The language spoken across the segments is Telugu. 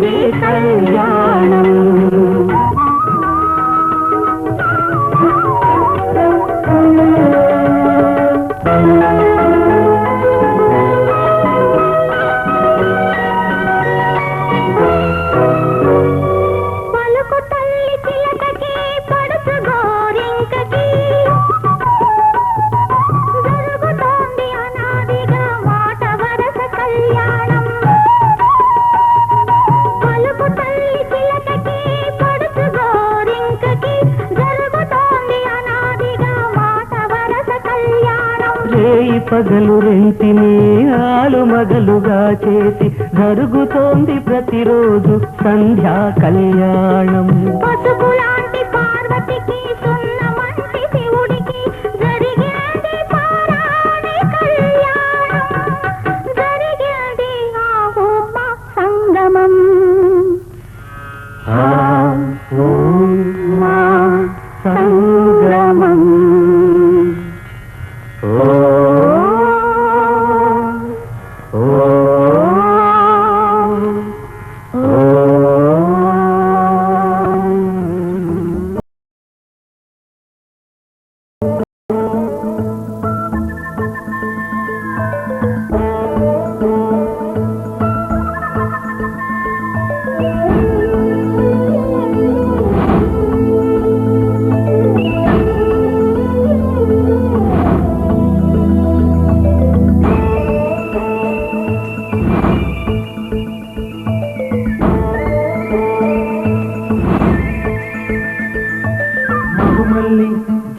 అదే కళ్యాణం. పగలు రెంటిని ఆలుమగలుగా చేసి జరుగుతోంది ప్రతిరోజు సంధ్యా కళ్యాణం. పసుపులాంటి పార్వతికి సున్నమంటి శివుడికి జరిగేది పారాణి కళ్యాణం. జరిగేది ఆహోమ సంగమం. సంగమం.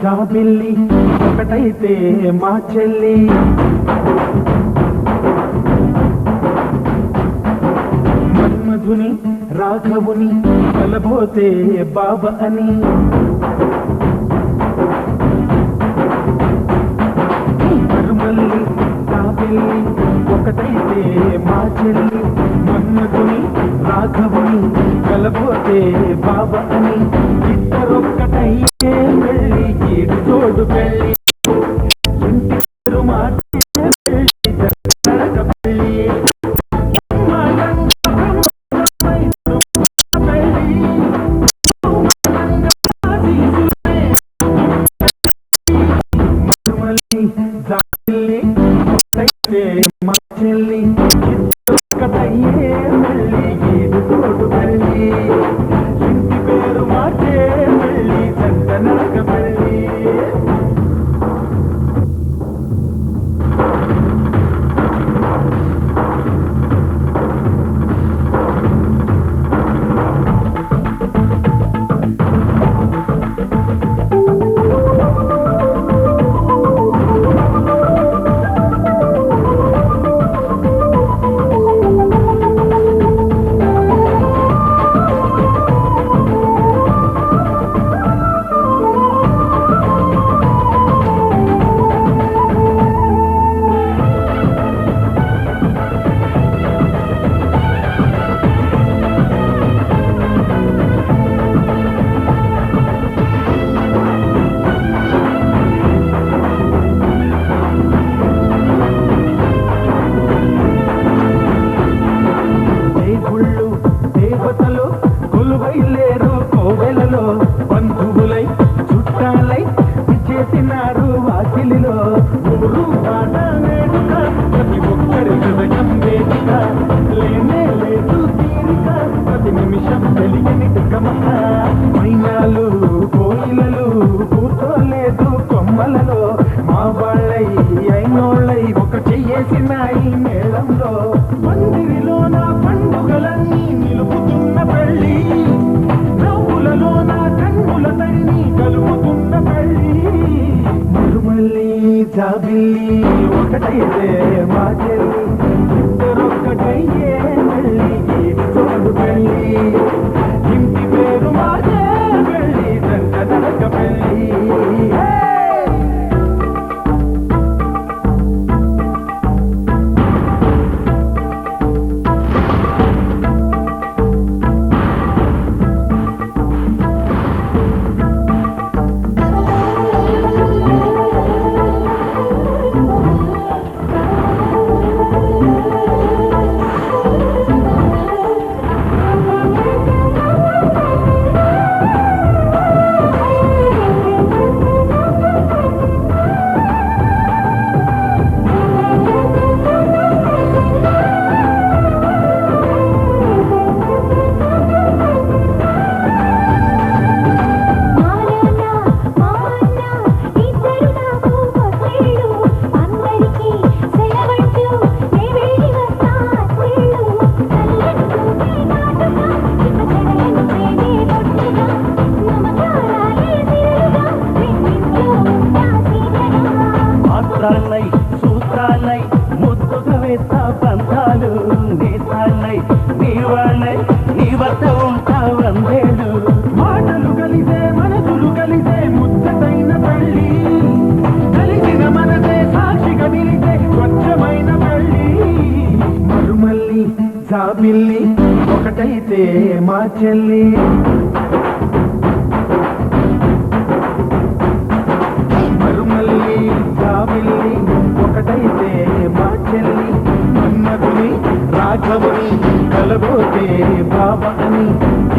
జాబిల్లి ఒకటైతే మా చెల్లి, మన్మధుని రాఘవుని కలబోతే బాబా అని. మరుమల్లి జాబిల్లి ఒకటైతే మా చెల్లి, మన్మధుని రాఘవుని కలబోతే బాబా అని. ఇద్దరొక్కటై వెళ్ళి ఈడు తోడు పెళ్ళి, ఇంటి పేరు మార్చే పెళ్ళి, నడక పెళ్ళి, మా చెల్లి ఇద్దరొక్కటయ్యే వెళ్ళి ఈడు తోడు పెళ్ళి, ఇంటి పేరు మార్చే పెళ్ళి, జంట నడక పెళ్ళి. పిల్లి ఒకటైతే మా చెల్లి మరుమల్లి జాబిల్లి ఒకటైతే మా చెల్లి మన్మధుని రాఘవుని కలబోతే బాబ అని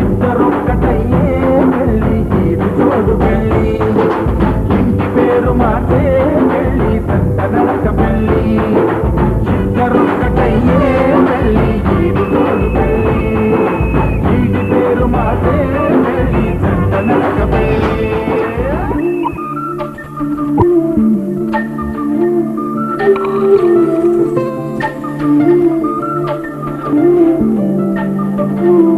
ఇద్దరొక్కటయ్యే వెళ్ళి ఇది చూడు వెళ్ళి ఇంటి పేరు మాటే వెళ్ళి తంట నడక పెళ్ళి ఇద్దరొక్కటయ్యే వెళ్ళి ఇది చూడు వెళ్ళి ఇంటి పేరు మాటే వెళ్ళి తంట నడక పెళ్ళి Ooh.